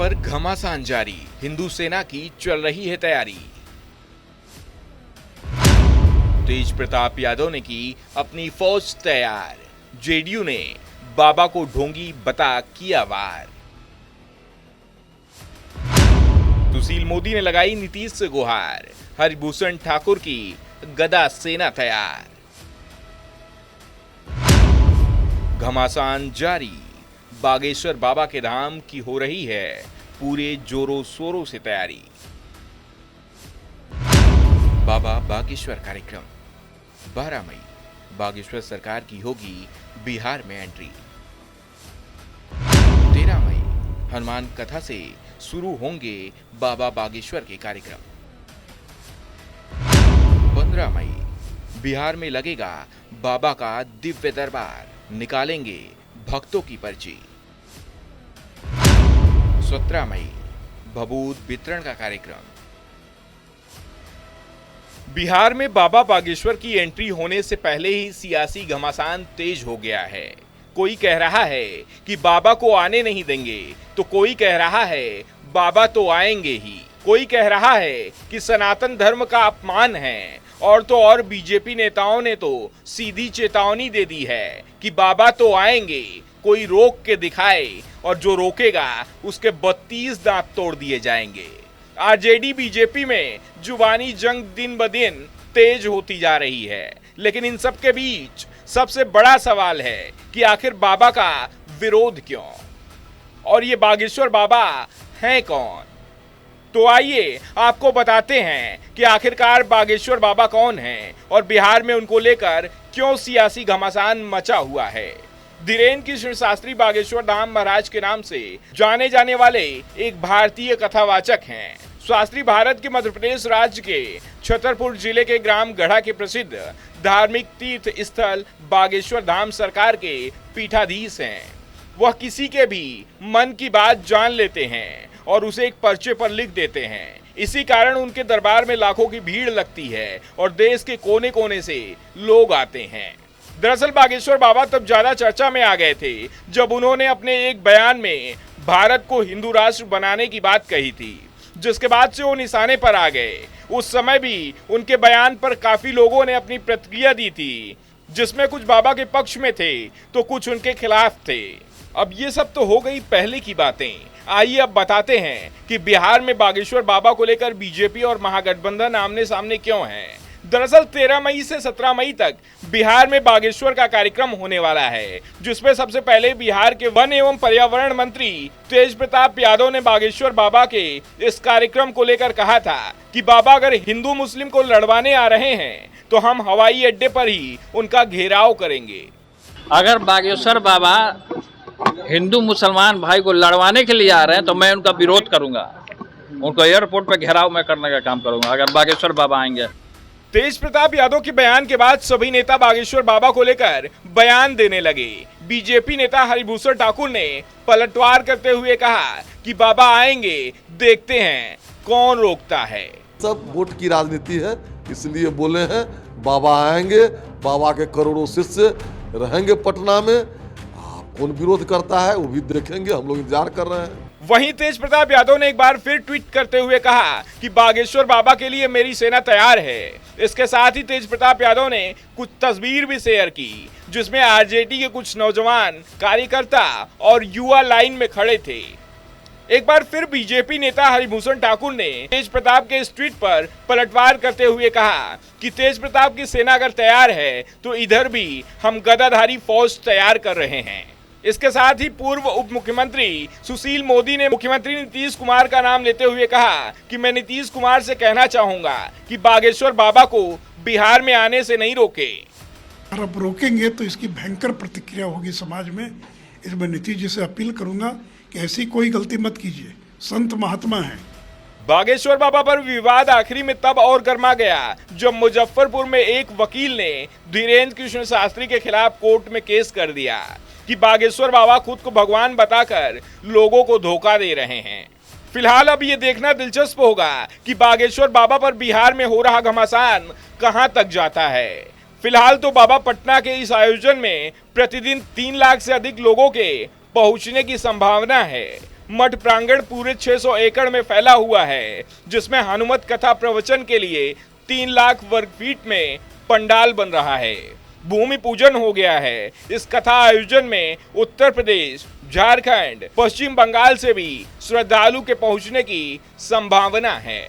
पर घमासान जारी, हिंदू सेना की चल रही है तैयारी। तेज प्रताप यादव ने की अपनी फौज तैयार, जेडीयू ने बाबा को ढोंगी बता किया वार। सुशील मोदी ने लगाई नीतीश से गुहार, हरिभूषण ठाकुर की गदा सेना तैयार। घमासान जारी, बागेश्वर बाबा के धाम की हो रही है पूरे जोरों शोरों से तैयारी। बाबा बागेश्वर कार्यक्रम 12 मई बागेश्वर सरकार की होगी बिहार में एंट्री। 13 मई हनुमान कथा से शुरू होंगे बाबा बागेश्वर के कार्यक्रम। 15 मई बिहार में लगेगा बाबा का दिव्य दरबार, निकालेंगे भक्तों की पर्ची। 17 मई भभूत वितरण का कार्यक्रम। बिहार में बाबा बागेश्वर की एंट्री होने से पहले ही सियासी घमासान तेज हो गया है। कोई कह रहा है कि बाबा को आने नहीं देंगे, तो कोई कह रहा है बाबा तो आएंगे ही। कोई कह रहा है कि सनातन धर्म का अपमान है, और तो और बीजेपी नेताओं ने तो सीधी चेतावनी दे दी है कि बाबा तो आएंगे, कोई रोक के दिखाए और जो रोकेगा उसके 32 दांत तोड़ दिए जाएंगे। आरजेडी बीजेपी में जुबानी जंग दिन ब दिन तेज होती जा रही है, लेकिन इन सब के बीच सबसे बड़ा सवाल है कि आखिर बाबा का विरोध क्यों, और ये बागेश्वर बाबा हैं कौन। तो आइए आपको बताते हैं कि आखिरकार बागेश्वर बाबा कौन हैं और बिहार में उनको लेकर क्यों सियासी घमासान मचा हुआ है। धीरेन्द्र कृष्ण शास्त्री बागेश्वर धाम महाराज के नाम से जाने जाने वाले एक भारतीय कथावाचक हैं। शास्त्री भारत के मध्य प्रदेश राज्य के छतरपुर जिले के ग्राम गढ़ा के प्रसिद्ध धार्मिक तीर्थ स्थल बागेश्वर धाम सरकार के पीठाधीश हैं। वह किसी के भी मन की बात जान लेते हैं और उसे एक पर्चे पर लिख देते हैं। इसी कारण उनके दरबार में लाखों की भीड़ लगती है और देश के कोने कोने से लोग आते हैं। दरअसल बागेश्वर बाबा तब ज्यादा चर्चा में आ गए थे जब उन्होंने अपने एक बयान में भारत को हिंदू राष्ट्र बनाने की बात कही थी, जिसके बाद से वो निशाने पर आ गए। उस समय भी उनके बयान पर काफी लोगों ने अपनी प्रतिक्रिया दी थी, जिसमें कुछ बाबा के पक्ष में थे तो कुछ उनके खिलाफ थे। अब ये सब तो हो गई पहले की बातें। आइए अब बताते हैं कि बिहार में बागेश्वर बाबा को लेकर बीजेपी और महागठबंधन आमने सामने क्यों हैं। दरअसल 13 मई से 17 मई तक बिहार में बागेश्वर का कार्यक्रम होने वाला है, जिसमें सबसे पहले बिहार के वन एवं पर्यावरण मंत्री तेज प्रताप यादव ने बागेश्वर बाबा के इस कार्यक्रम को लेकर कहा था कि बाबा अगर हिंदू मुस्लिम को लड़वाने आ रहे हैं तो हम हवाई अड्डे पर ही उनका घेराव करेंगे। अगर बागेश्वर बाबा हिंदू मुसलमान भाई को लड़वाने के लिए आ रहे हैं तो मैं उनका विरोध करूंगा, उनको एयरपोर्ट पर घेराव मैं करने का काम करूंगा अगर बागेश्वर बाबा आएंगे। तेज प्रताप यादव के बयान के बाद सभी नेता बागेश्वर बाबा को लेकर बयान देने लगे। बीजेपी नेता हरिभूषण ठाकुर ने पलटवार करते हुए कहा कि बाबा आएंगे, देखते हैं कौन रोकता है। सब वोट की राजनीति है, इसलिए बोले हैं बाबा आएंगे, बाबा के करोड़ों शिष्य रहेंगे पटना में। कौन विरोध करता है वो भी देखेंगे, हम लोग इंतजार कर रहे हैं। वहीं तेज प्रताप यादव ने एक बार फिर ट्वीट करते हुए कहा कि बागेश्वर बाबा के लिए मेरी सेना तैयार है। इसके साथ ही तेज प्रताप यादव ने कुछ तस्वीर भी शेयर की, जिसमें आरजेडी के कुछ नौजवान कार्यकर्ता और युवा लाइन में खड़े थे। एक बार फिर बीजेपी नेता हरिभूषण ठाकुर ने तेज प्रताप के इस ट्वीट पर पलटवार करते हुए कहा कि तेज प्रताप की सेना अगर तैयार है तो इधर भी हम गदाधारी फौज तैयार कर रहे हैं। इसके साथ ही पूर्व उप मुख्यमंत्री सुशील मोदी ने मुख्यमंत्री नीतीश कुमार का नाम लेते हुए कहा कि मैं नीतीश कुमार से कहना चाहूंगा कि बागेश्वर बाबा को बिहार में आने से नहीं रोके। अगर आप रोकेंगे तो इसकी भयंकर प्रतिक्रिया होगी समाज में। इसमें नीतीश जी से अपील करूंगा कि ऐसी कोई गलती मत कीजिए, संत महात्मा हैं। बागेश्वर बाबा पर विवाद आखिरी में तब और गर्मा गया जब मुजफ्फरपुर में एक वकील ने धीरेन्द्र कृष्ण शास्त्री के खिलाफ कोर्ट में केस कर दिया कि बागेश्वर बाबा खुद को भगवान बताकर लोगों को धोखा दे रहे हैं। फिलहाल अब ये देखना दिलचस्प होगा कि बागेश्वर बाबा पर बिहार में हो रहा घमासान कहां तक जाता है। फिलहाल तो बाबा पटना के इस आयोजन में प्रतिदिन 3 लाख से अधिक लोगों के पहुंचने की संभावना है। मठ प्रांगण पूरे 600 एकड़ में फैला हुआ है, जिसमें हनुमत कथा प्रवचन के लिए 3 लाख वर्ग फीट में पंडाल बन रहा है। भूमि पूजन हो गया है। इस कथा आयोजन में उत्तर प्रदेश, झारखंड, पश्चिम बंगाल से भी श्रद्धालु के पहुंचने की संभावना है।